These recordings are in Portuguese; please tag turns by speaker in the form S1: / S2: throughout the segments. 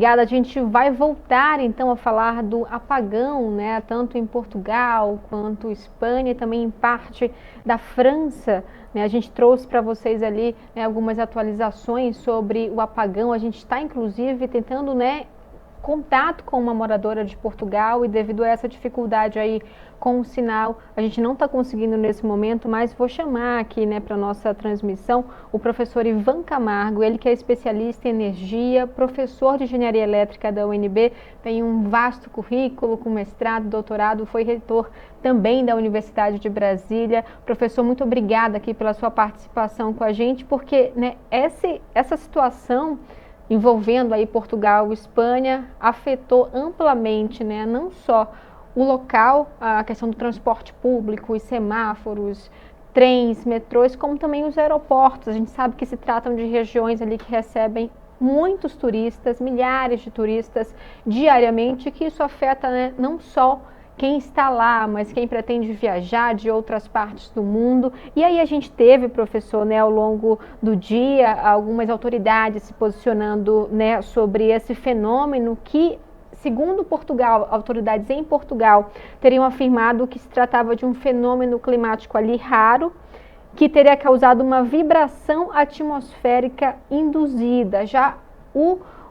S1: Obrigada. A gente vai voltar então a falar do apagão, né, tanto em Portugal quanto Espanha e também em parte da França, né? A gente trouxe para vocês ali, né, algumas atualizações sobre o apagão. A gente está inclusive tentando, né, contato com uma moradora de Portugal e devido a essa dificuldade aí com o sinal, a gente não está conseguindo nesse momento, mas vou chamar aqui, né, para nossa transmissão o professor Ivan Camargo, ele que é especialista em energia, professor de engenharia elétrica da UNB, tem um vasto currículo com mestrado, doutorado, foi reitor também da Universidade de Brasília. Professor, muito obrigada aqui pela sua participação com a gente, porque, né, essa situação envolvendo aí Portugal e Espanha afetou amplamente, né, não só o local, a questão do transporte público, os semáforos, trens, metrôs, como também os aeroportos. A gente sabe que se tratam de regiões ali que recebem muitos turistas, milhares de turistas diariamente, que isso afeta, né, não só quem está lá, mas quem pretende viajar de outras partes do mundo. E aí a gente teve, professor, né, ao longo do dia, algumas autoridades se posicionando, né, sobre esse fenômeno que, segundo Portugal, autoridades em Portugal teriam afirmado que se tratava de um fenômeno climático ali raro, que teria causado uma vibração atmosférica induzida. Já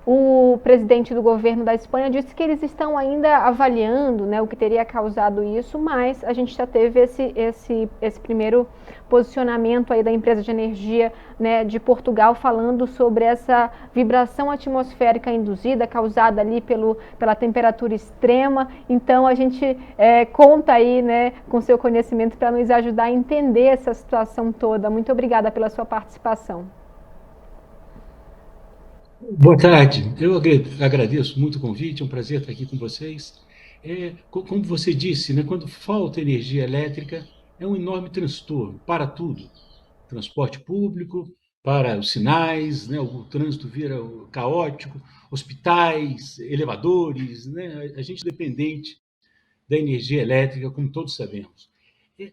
S1: o presidente do governo da Espanha disse que eles estão ainda avaliando, né, o que teria causado isso, mas a gente já teve esse primeiro posicionamento aí da empresa de energia, né, de Portugal falando sobre essa vibração atmosférica induzida causada ali pela temperatura extrema. Então a gente conta aí, né, com seu conhecimento para nos ajudar a entender essa situação toda. Muito obrigada pela sua participação.
S2: Boa tarde, eu agradeço muito o convite, é um prazer estar aqui com vocês. Como você disse, né, quando falta energia elétrica, é um enorme transtorno para tudo. Transporte público, para os sinais, né, o trânsito vira caótico, hospitais, elevadores, né, a gente é dependente da energia elétrica, como todos sabemos. É,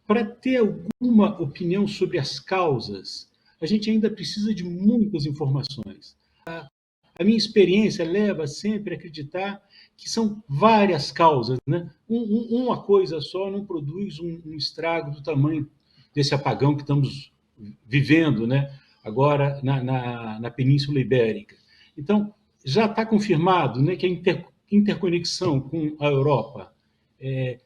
S2: para ter alguma opinião sobre as causas, a gente ainda precisa de muitas informações. A minha experiência leva sempre a acreditar que são várias causas, né? Uma coisa só não produz um estrago do tamanho desse apagão que estamos vivendo, né? Agora na Península Ibérica. Então, já está confirmado, né, que a interconexão com a Europa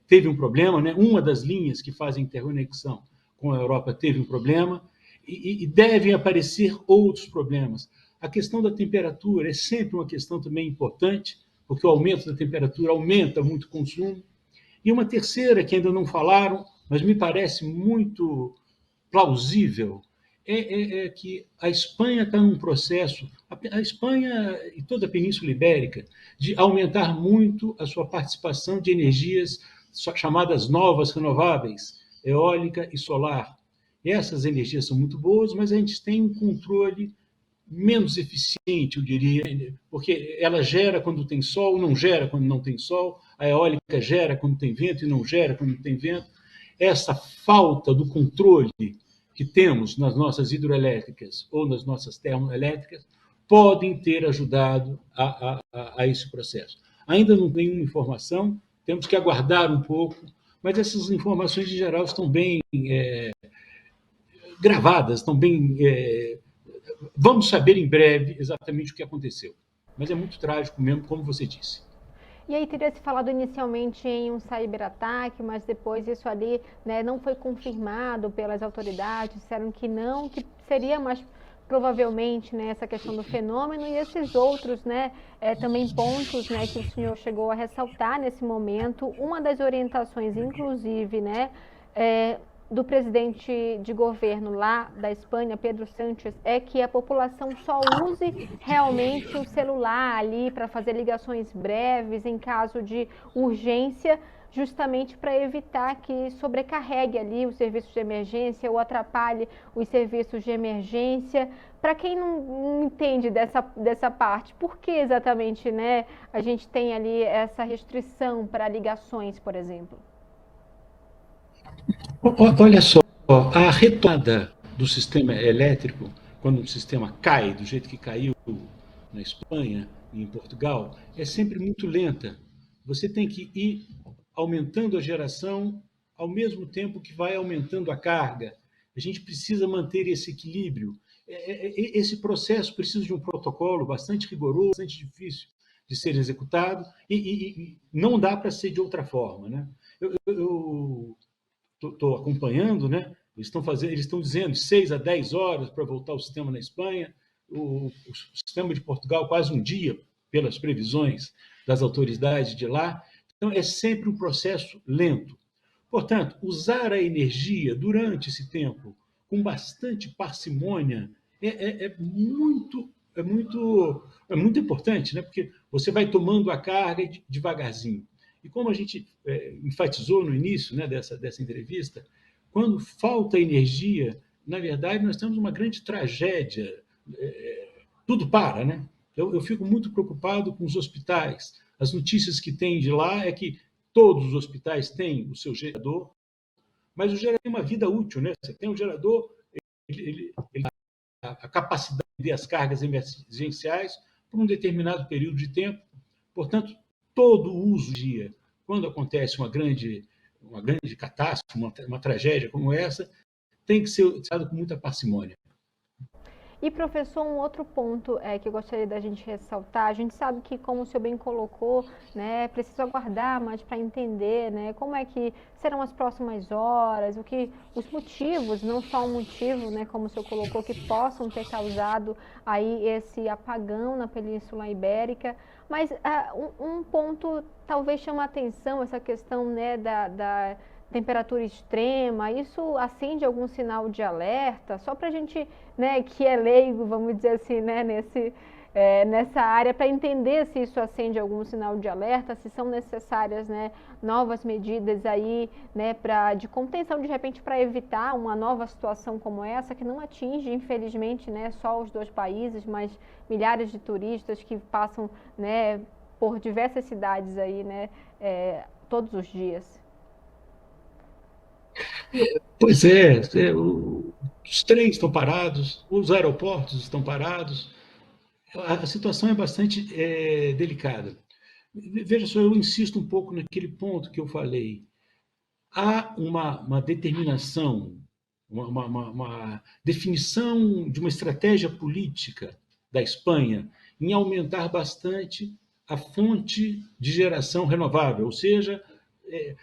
S2: teve um problema, né? Uma das linhas que fazem interconexão com a Europa teve um problema e devem aparecer outros problemas. A questão da temperatura é sempre uma questão também importante, porque o aumento da temperatura aumenta muito o consumo. E uma terceira, que ainda não falaram, mas me parece muito plausível, é que a Espanha está num processo, a Espanha e toda a Península Ibérica, de aumentar muito a sua participação de energias chamadas novas renováveis, eólica e solar. Essas energias são muito boas, mas a gente tem um controle menos eficiente, eu diria, porque ela gera quando tem sol, não gera quando não tem sol, a eólica gera quando tem vento e não gera quando não tem vento. Essa falta do controle que temos nas nossas hidroelétricas ou nas nossas termoelétricas podem ter ajudado a esse processo. Ainda não tem uma informação, temos que aguardar um pouco, mas essas informações, em geral, estão bem gravadas, estão bem vamos saber em breve exatamente o que aconteceu. Mas é muito trágico mesmo, como você disse.
S1: E aí teria se falado inicialmente em um cyberataque, mas depois isso ali, né, não foi confirmado pelas autoridades, disseram que não, que seria mais provavelmente, né, essa questão do fenômeno e esses outros, né, também pontos, né, que o senhor chegou a ressaltar nesse momento. Uma das orientações, inclusive, né, do presidente de governo lá da Espanha, Pedro Sánchez, é que a população só use realmente o celular ali para fazer ligações breves em caso de urgência, justamente para evitar que sobrecarregue ali os serviços de emergência ou atrapalhe os serviços de emergência. Para quem não entende dessa parte, por que exatamente, né, a gente tem ali essa restrição para ligações, por exemplo?
S2: Olha só, a retomada do sistema elétrico, quando um sistema cai do jeito que caiu na Espanha, em Portugal, é sempre muito lenta. Você tem que ir aumentando a geração ao mesmo tempo que vai aumentando a carga. A gente precisa manter esse equilíbrio. Esse processo precisa de um protocolo bastante rigoroso, bastante difícil de ser executado, e não dá para ser de outra forma. Né? Eu estou acompanhando, né? Eles estão dizendo 6 a 10 horas para voltar o sistema na Espanha, o sistema de Portugal quase um dia, pelas previsões das autoridades de lá. Então, é sempre um processo lento. Portanto, usar a energia durante esse tempo com bastante parcimônia é muito importante, né? Porque você vai tomando a carga devagarzinho. E como a gente enfatizou no início, né, dessa entrevista, quando falta energia, na verdade, nós temos uma grande tragédia. Tudo para, né? Eu fico muito preocupado com os hospitais. As notícias que tem de lá é que todos os hospitais têm o seu gerador, mas o gerador tem uma vida útil, né? Você tem um gerador, ele a capacidade de as cargas emergenciais por um determinado período de tempo. Portanto, todo o uso de dia, quando acontece uma grande catástrofe, uma tragédia como essa, tem que ser usado com muita parcimônia.
S1: E, professor, um outro ponto que eu gostaria da gente ressaltar, a gente sabe que, como o senhor bem colocou, né, precisa aguardar mais para entender, né, como é que serão as próximas horas, os motivos, não só um motivo, né, como o senhor colocou, que possam ter causado aí esse apagão na Península Ibérica, mas um ponto talvez chama a atenção, essa questão, né, da temperatura extrema, isso acende algum sinal de alerta? Só para a gente, né, que é leigo, vamos dizer assim, né, nessa área, para entender se isso acende algum sinal de alerta, se são necessárias, né, novas medidas aí, né, de contenção, de repente, para evitar uma nova situação como essa, que não atinge, infelizmente, né, só os dois países, mas milhares de turistas que passam, né, por diversas cidades aí, né, todos os dias.
S2: Pois os trens estão parados, os aeroportos estão parados, a situação é bastante delicada. Veja só, eu insisto um pouco naquele ponto que eu falei. Há uma determinação, uma definição de uma estratégia política da Espanha em aumentar bastante a fonte de geração renovável, ou seja,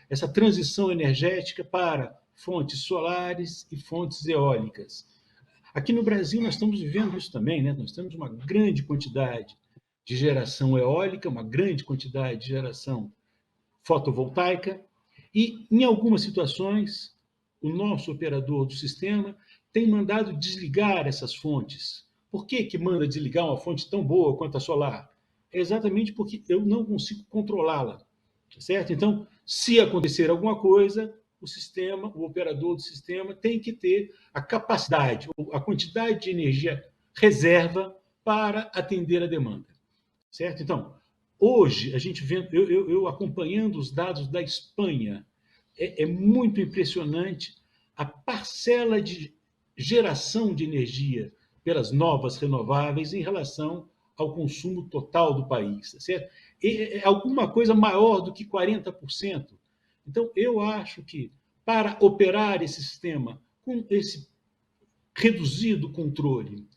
S2: essa transição energética para fontes solares e fontes eólicas. Aqui no Brasil nós estamos vivendo isso também, né? Nós temos uma grande quantidade de geração eólica, uma grande quantidade de geração fotovoltaica, e, em algumas situações, o nosso operador do sistema tem mandado desligar essas fontes. Por que manda desligar uma fonte tão boa quanto a solar? É exatamente porque eu não consigo controlá-la, certo? Então, se acontecer alguma coisa, o operador do sistema tem que ter a capacidade, ou a quantidade de energia reserva para atender a demanda, certo? Então, hoje, a gente vendo, eu acompanhando os dados da Espanha, é muito impressionante a parcela de geração de energia pelas novas renováveis em relação ao consumo total do país, tá certo? É alguma coisa maior do que 40%. Então, eu acho que para operar esse sistema com esse reduzido controle,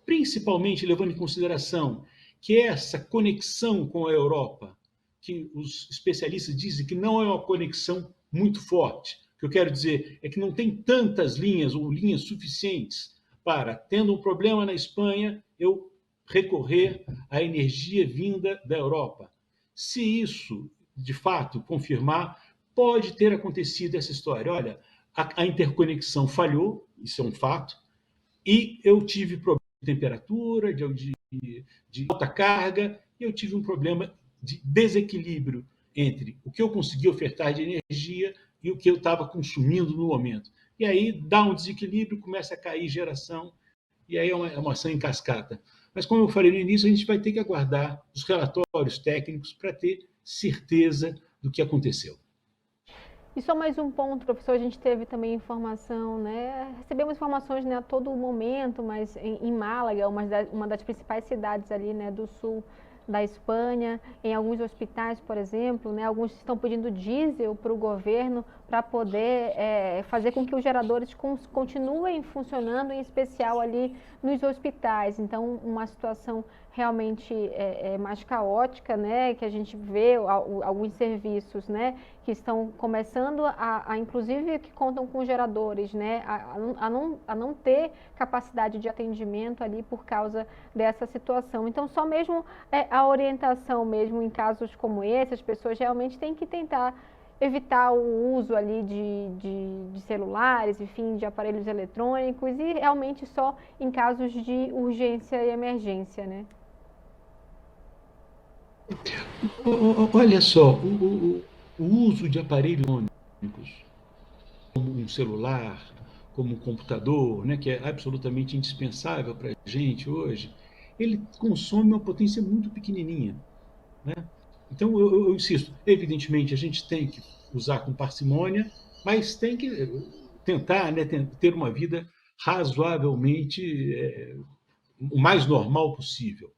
S2: principalmente levando em consideração que essa conexão com a Europa, que os especialistas dizem que não é uma conexão muito forte, o que eu quero dizer é que não tem tantas linhas ou linhas suficientes para, tendo um problema na Espanha, eu recorrer à energia vinda da Europa. Se isso, de fato, confirmar, pode ter acontecido essa história. Olha, a interconexão falhou, isso é um fato, e eu tive problema de temperatura, de alta carga, e eu tive um problema de desequilíbrio entre o que eu conseguia ofertar de energia e o que eu estava consumindo no momento. E aí dá um desequilíbrio, começa a cair geração, e aí é uma ação em cascata. Mas, como eu falei no início, a gente vai ter que aguardar os relatórios técnicos para ter certeza do que aconteceu.
S1: E só mais um ponto, professor, a gente teve também informação, né? Recebemos informações, né, a todo momento, mas em Málaga, uma das principais cidades ali, né, do sul da Espanha, em alguns hospitais, por exemplo, né, alguns estão pedindo diesel para o governo para poder fazer com que os geradores continuem funcionando, em especial ali nos hospitais. Então, uma situação realmente mais caótica, né, que a gente vê alguns serviços, né, que estão começando inclusive que contam com geradores, né, a não ter capacidade de atendimento ali por causa dessa situação. Então, só mesmo a orientação mesmo em casos como esse, as pessoas realmente têm que tentar evitar o uso ali de celulares, enfim, de aparelhos eletrônicos e realmente só em casos de urgência e emergência, né?
S2: Olha só, o uso de aparelhos eletrônicos, como um celular, como um computador, né, que é absolutamente indispensável para a gente hoje, ele consome uma potência muito pequenininha, né? Então, eu insisto, evidentemente, a gente tem que usar com parcimônia, mas tem que tentar, né, ter uma vida razoavelmente o mais normal possível.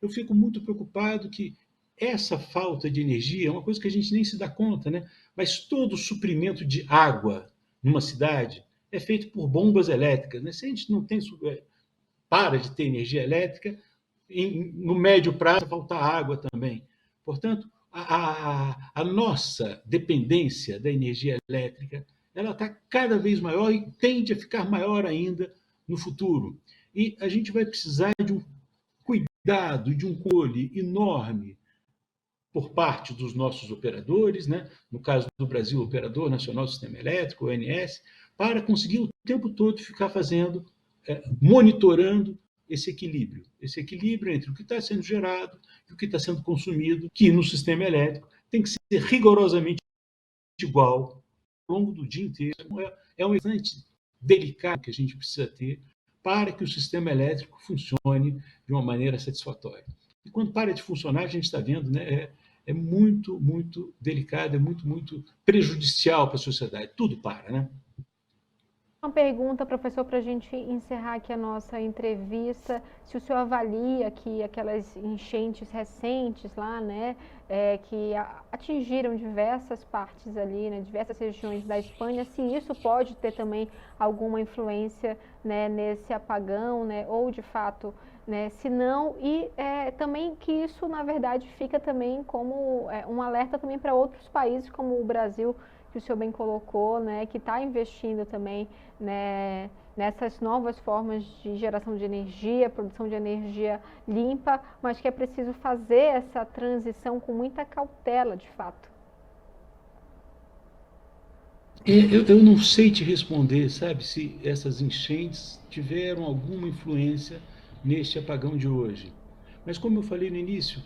S2: Eu fico muito preocupado que essa falta de energia é uma coisa que a gente nem se dá conta, né? Mas todo o suprimento de água numa cidade é feito por bombas elétricas, né? Se a gente não tem, para de ter energia elétrica, no médio prazo vai faltar água também. Portanto, a nossa dependência da energia elétrica ela está cada vez maior e tende a ficar maior ainda no futuro. E a gente vai precisar de um cuidado, de um controle enorme por parte dos nossos operadores, né? No caso do Brasil, o Operador Nacional do Sistema Elétrico, o ONS, para conseguir o tempo todo ficar fazendo, monitorando esse equilíbrio entre o que está sendo gerado e o que está sendo consumido, que no sistema elétrico tem que ser rigorosamente igual ao longo do dia inteiro. É um exame delicado que a gente precisa ter para que o sistema elétrico funcione de uma maneira satisfatória. E quando para de funcionar, a gente está vendo, né, é muito, muito delicado, é muito, muito prejudicial para a sociedade. Tudo para, né?
S1: Uma pergunta, professor, para a gente encerrar aqui a nossa entrevista, se o senhor avalia que aquelas enchentes recentes lá, né, que atingiram diversas partes ali, né, diversas regiões da Espanha, se isso pode ter também alguma influência, né, nesse apagão, né, ou de fato, né, se não, e também que isso, na verdade, fica também como um alerta também para outros países, como o Brasil, que o senhor bem colocou, né, que está investindo também, né, nessas novas formas de geração de energia, produção de energia limpa, mas que é preciso fazer essa transição com muita cautela, de fato.
S2: Eu não sei te responder, sabe, se essas enchentes tiveram alguma influência neste apagão de hoje. Mas, como eu falei no início,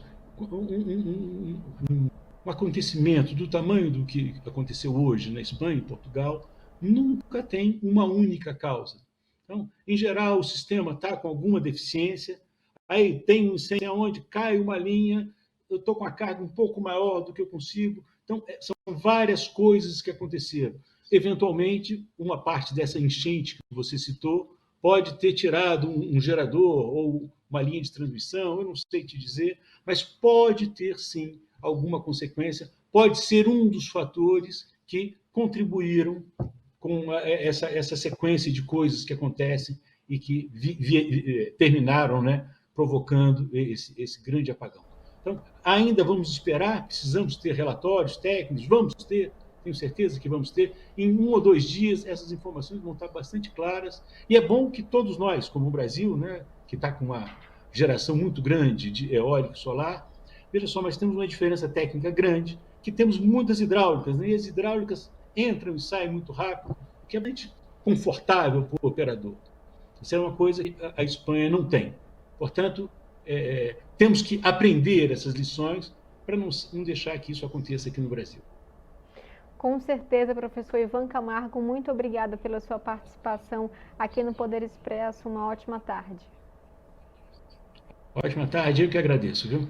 S2: um acontecimento do tamanho do que aconteceu hoje na Espanha e Portugal nunca tem uma única causa. Então, em geral, o sistema está com alguma deficiência, aí tem um incêndio onde cai uma linha, eu estou com a carga um pouco maior do que eu consigo. Então, são várias coisas que aconteceram. Eventualmente, uma parte dessa enchente que você citou pode ter tirado um gerador ou uma linha de transmissão, eu não sei te dizer, mas pode ter sim alguma consequência, pode ser um dos fatores que contribuíram com essa sequência de coisas que acontecem e que terminaram, né, provocando esse grande apagão. Então, ainda vamos esperar, precisamos ter relatórios técnicos, vamos ter, tenho certeza que vamos ter. Em 1 ou 2 dias, essas informações vão estar bastante claras. E é bom que todos nós, como o Brasil, né, que está com uma geração muito grande de eólico solar, veja só, mas temos uma diferença técnica grande, que temos muitas hidráulicas, né, e as hidráulicas entram e saem muito rápido, o que é bastante confortável para o operador. Isso é uma coisa que a Espanha não tem. Portanto, temos que aprender essas lições para não deixar que isso aconteça aqui no Brasil.
S1: Com certeza, professor Ivan Camargo, muito obrigada pela sua participação aqui no Poder Expresso. Uma ótima tarde.
S2: Ótima tarde, eu que agradeço, viu?